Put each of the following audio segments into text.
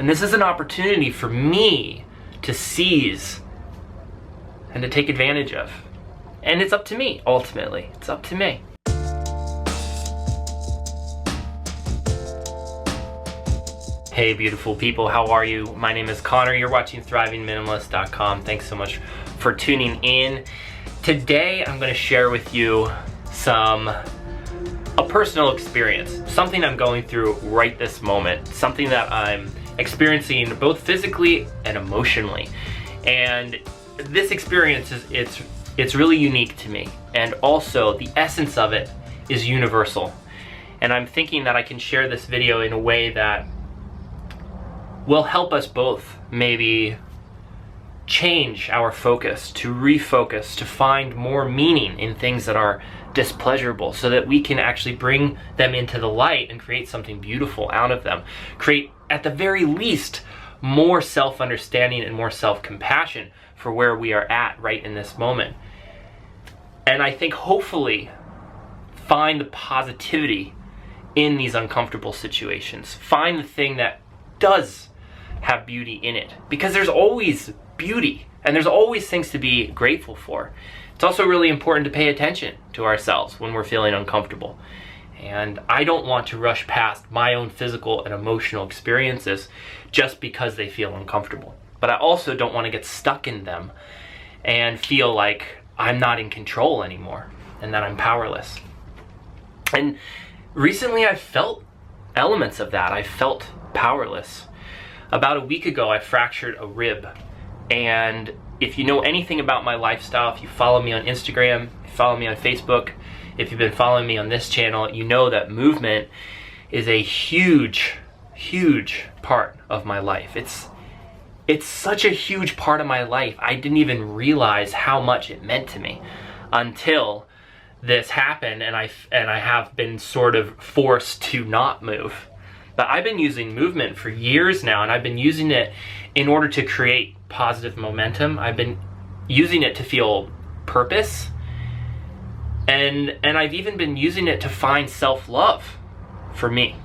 And this is an opportunity for me to seize and to take advantage of. And it's up to me, ultimately. It's up to me. Hey beautiful people, how are you? My name is Connor, you're watching ThrivingMinimalist.com. Thanks so much for tuning in. Today I'm going to share with you a personal experience, something I'm going through right this moment, something that I'm experiencing both physically and emotionally. And this experience it's really unique to me, and also the essence of it is universal. And I'm thinking that I can share this video in a way that will help us both maybe change our focus, to refocus, to find more meaning in things that are displeasurable, so that we can actually bring them into the light and create something beautiful out of them. Create, at the very least, more self-understanding and more self-compassion for where we are at right in this moment. And I think hopefully find the positivity in these uncomfortable situations. Find the thing that does have beauty in it, because there's always beauty and there's always things to be grateful for. It's also really important to pay attention to ourselves when we're feeling uncomfortable. And I don't want to rush past my own physical and emotional experiences just because they feel uncomfortable. But I also don't want to get stuck in them and feel like I'm not in control anymore and that I'm powerless. And recently I've felt elements of that. I felt powerless. About a week ago, I fractured a rib. And if you know anything about my lifestyle, if you follow me on Instagram, if you follow me on Facebook, if you've been following me on this channel, you know that movement is a huge, huge part of my life. It's such a huge part of my life. I didn't even realize how much it meant to me until this happened, and I have been sort of forced to not move. But I've been using movement for years now, and I've been using it in order to create positive momentum. I've been using it to feel purpose, and I've even been using it to find self-love for me.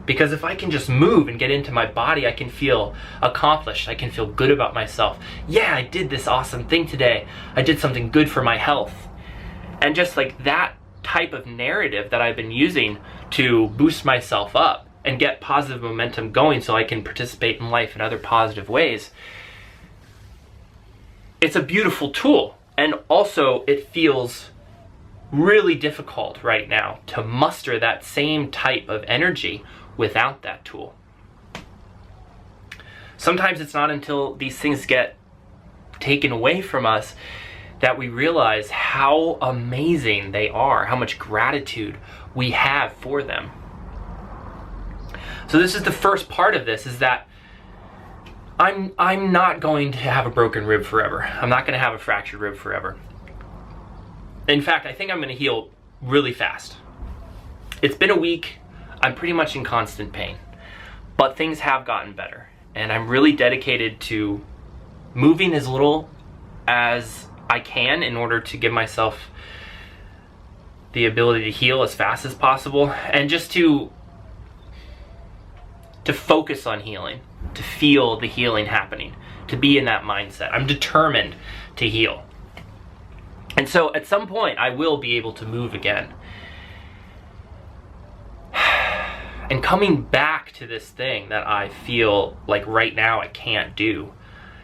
Because if I can just move and get into my body, I can feel accomplished. I can feel good about myself. Yeah, I did this awesome thing today. I did something good for my health. And just like that type of narrative that I've been using to boost myself up and get positive momentum going so I can participate in life in other positive ways, it's a beautiful tool. And also it feels really difficult right now to muster that same type of energy without that tool. Sometimes it's not until these things get taken away from us that we realize how amazing they are, how much gratitude we have for them. So this is the first part of this, is that I'm not going to have a broken rib forever. I'm not going to have a fractured rib forever. In fact, I think I'm going to heal really fast. It's been a week. I'm pretty much in constant pain, but things have gotten better, and I'm really dedicated to moving as little as I can in order to give myself the ability to heal as fast as possible, and just to focus on healing, to feel the healing happening, to be in that mindset. I'm determined to heal. And so at some point I will be able to move again. And coming back to this thing that I feel like right now I can't do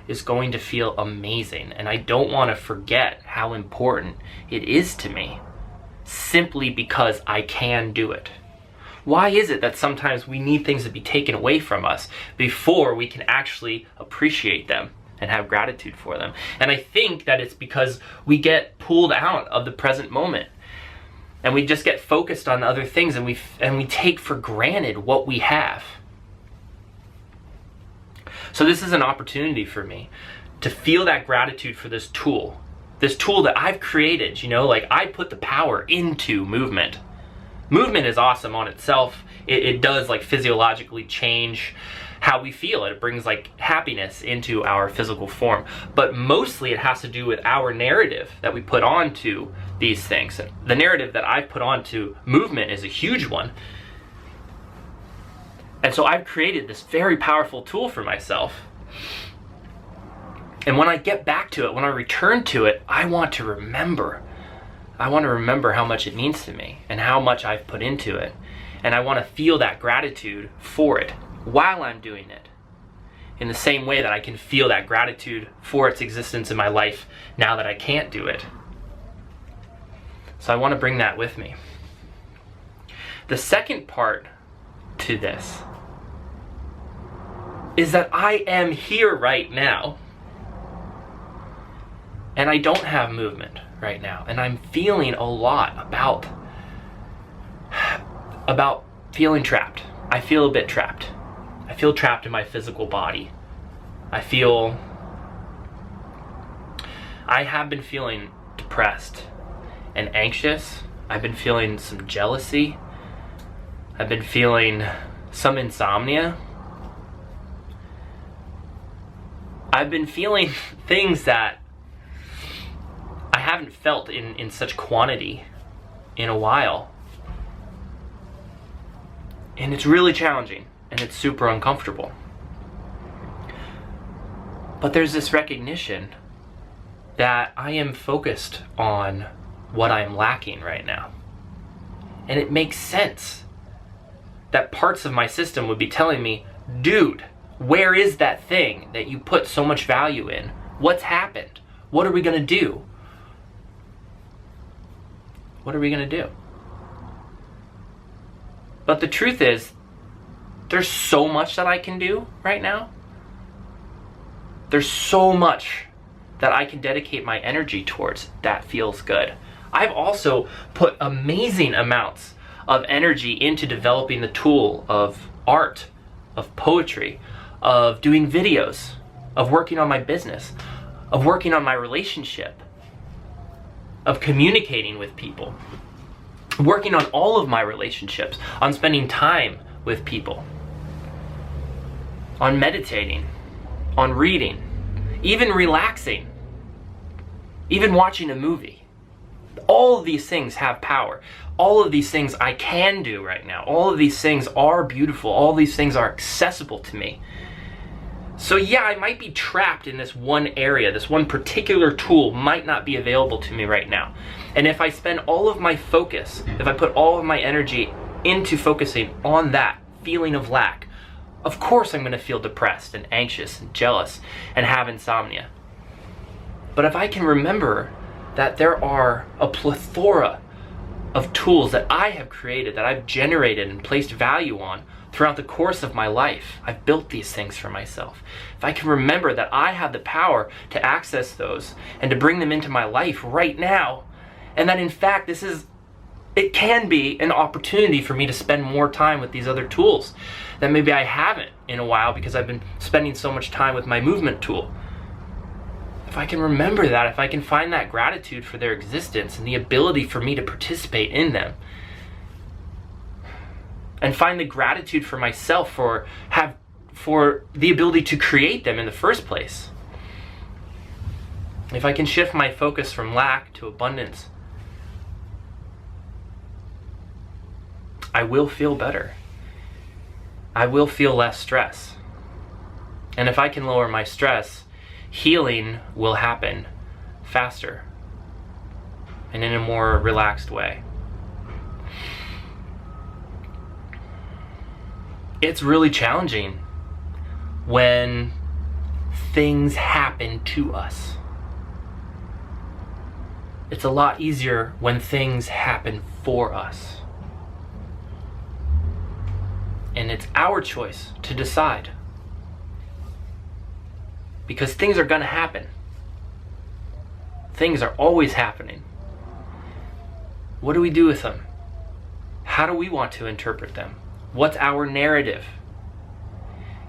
is going to feel amazing. And I don't want to forget how important it is to me, simply because I can do it. Why is it that sometimes we need things to be taken away from us before we can actually appreciate them and have gratitude for them? And I think that it's because we get pulled out of the present moment, and we just get focused on other things, and we take for granted what we have. So this is an opportunity for me to feel that gratitude for this tool that I've created. You know, like, I put the power into movement. Movement is awesome on itself. It does like physiologically change how we feel. It brings like happiness into our physical form. But mostly it has to do with our narrative that we put onto these things. The narrative that I've put onto movement is a huge one. And so I've created this very powerful tool for myself. And when I get back to it, when I return to it, I want to remember. I want to remember how much it means to me and how much I've put into it. And I want to feel that gratitude for it while I'm doing it. In the same way that I can feel that gratitude for its existence in my life now that I can't do it. So I want to bring that with me. The second part to this is that I am here right now. And I don't have movement right now. And I'm feeling a lot about feeling trapped. I feel a bit trapped. I feel trapped in my physical body. I have been feeling depressed and anxious. I've been feeling some jealousy. I've been feeling some insomnia. I've been feeling things that I haven't felt in such quantity in a while. And it's really challenging and it's super uncomfortable. But there's this recognition that I am focused on what I'm lacking right now. And it makes sense that parts of my system would be telling me, dude, where is that thing that you put so much value in? What's happened? What are we gonna do? What are we gonna do? But the truth is, there's so much that I can do right now. There's so much that I can dedicate my energy towards that feels good. I've also put amazing amounts of energy into developing the tool of art, of poetry, of doing videos, of working on my business, of working on my relationship, of communicating with people, working on all of my relationships, on spending time with people, on meditating, on reading, even relaxing, even watching a movie. All of these things have power. All of these things I can do right now. All of these things are beautiful. All of these things are accessible to me. So yeah, I might be trapped in this one area. This one particular tool might not be available to me right now. And if I spend all of my focus, if I put all of my energy into focusing on that feeling of lack, of course I'm going to feel depressed and anxious and jealous and have insomnia. But if I can remember that there are a plethora of tools that I have created, that I've generated and placed value on throughout the course of my life, I've built these things for myself. If I can remember that I have the power to access those and to bring them into my life right now, and that in fact it can be an opportunity for me to spend more time with these other tools that maybe I haven't in a while because I've been spending so much time with my movement tool. If I can remember that, if I can find that gratitude for their existence and the ability for me to participate in them, and find the gratitude for myself for the ability to create them in the first place. If I can shift my focus from lack to abundance, I will feel better. I will feel less stress. And if I can lower my stress, healing will happen faster and in a more relaxed way. It's really challenging when things happen to us. It's a lot easier when things happen for us. And it's our choice to decide. Because things are gonna happen. Things are always happening. What do we do with them? How do we want to interpret them? What's our narrative?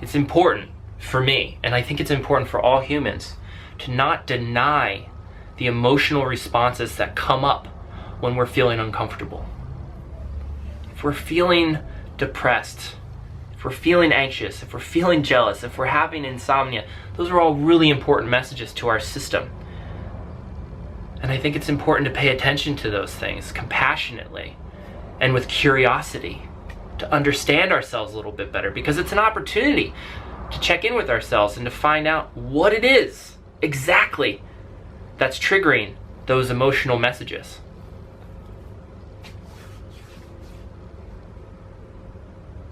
It's important for me, and I think it's important for all humans, to not deny the emotional responses that come up when we're feeling uncomfortable. If we're feeling depressed, if we're feeling anxious, if we're feeling jealous, if we're having insomnia, those are all really important messages to our system. And I think it's important to pay attention to those things compassionately and with curiosity, to understand ourselves a little bit better, because it's an opportunity to check in with ourselves and to find out what it is exactly that's triggering those emotional messages.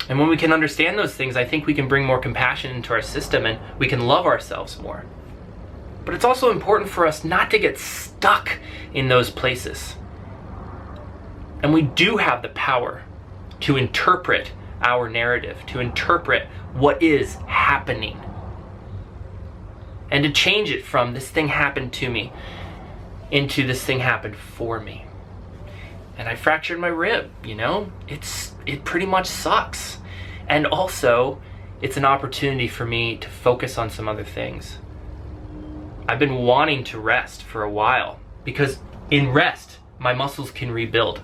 And when we can understand those things, I think we can bring more compassion into our system and we can love ourselves more. But it's also important for us not to get stuck in those places. And we do have the power to interpret our narrative, to interpret what is happening, and to change it from this thing happened to me into this thing happened for me. And I fractured my rib, it pretty much sucks. And also, it's an opportunity for me to focus on some other things. I've been wanting to rest for a while, because in rest, my muscles can rebuild.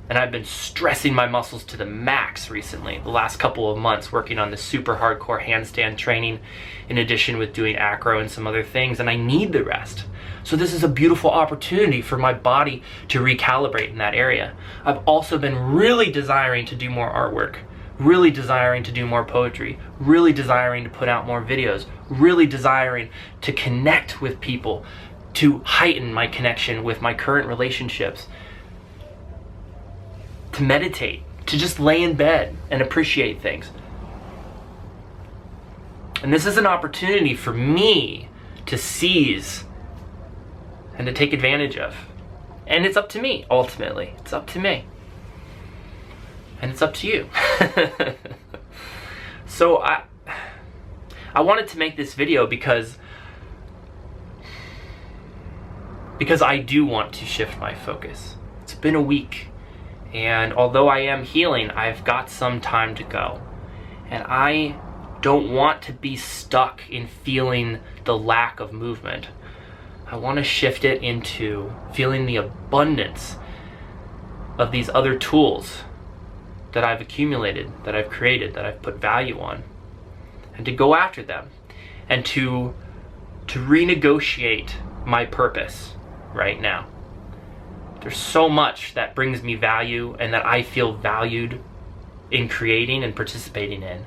And I've been stressing my muscles to the max recently, the last couple of months, working on this super hardcore handstand training, in addition with doing acro and some other things, and I need the rest. So this is a beautiful opportunity for my body to recalibrate in that area. I've also been really desiring to do more artwork, really desiring to do more poetry, really desiring to put out more videos, really desiring to connect with people, to heighten my connection with my current relationships, to meditate, to just lay in bed and appreciate things. And this is an opportunity for me to seize and to take advantage of. And it's up to me, ultimately. It's up to me. And it's up to you. So I wanted to make this video because I do want to shift my focus. It's been a week. And although I am healing, I've got some time to go. And I don't want to be stuck in feeling the lack of movement. I want to shift it into feeling the abundance of these other tools that I've accumulated, that I've created, that I've put value on. And to go after them. And to renegotiate my purpose right now. There's so much that brings me value and that I feel valued in creating and participating in.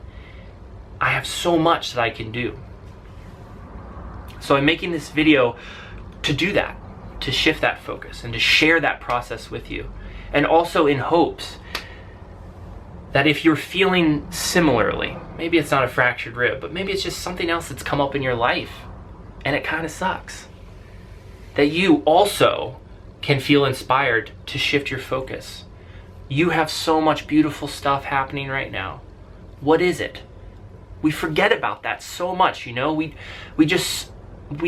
I have so much that I can do. So I'm making this video to do that, to shift that focus and to share that process with you. And also in hopes that if you're feeling similarly, maybe it's not a fractured rib, but maybe it's just something else that's come up in your life and it kind of sucks, that you also can feel inspired to shift your focus. You have so much beautiful stuff happening right now. What is it? We forget about that so much, we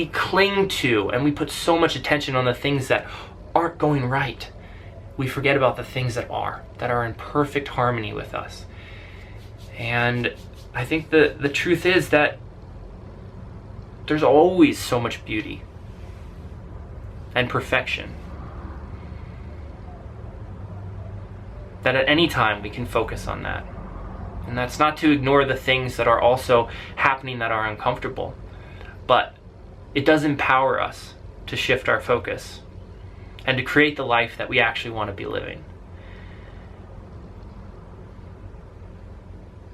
cling to and we put so much attention on the things that aren't going right. We forget about the things that are in perfect harmony with us. And I think the truth is that there's always so much beauty and perfection, that at any time we can focus on that. And that's not to ignore the things that are also happening that are uncomfortable, but it does empower us to shift our focus and to create the life that we actually want to be living.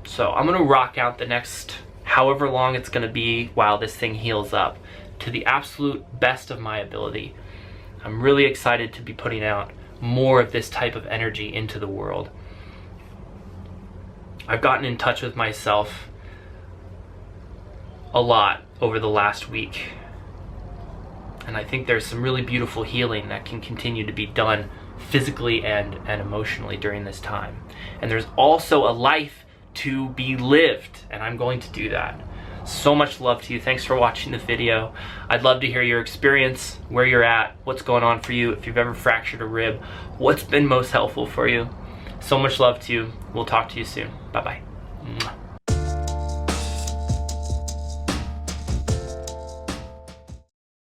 So I'm going to rock out the next however long it's going to be while this thing heals up to the absolute best of my ability. I'm really excited to be putting out more of this type of energy into the world. I've gotten in touch with myself a lot over the last week. And I think there's some really beautiful healing that can continue to be done physically and emotionally during this time. And there's also a life to be lived, and I'm going to do that. So much love to you. Thanks for watching the video. I'd love to hear your experience, where you're at, what's going on for you, if you've ever fractured a rib, what's been most helpful for you. So much love to you. We'll talk to you soon. Bye-bye.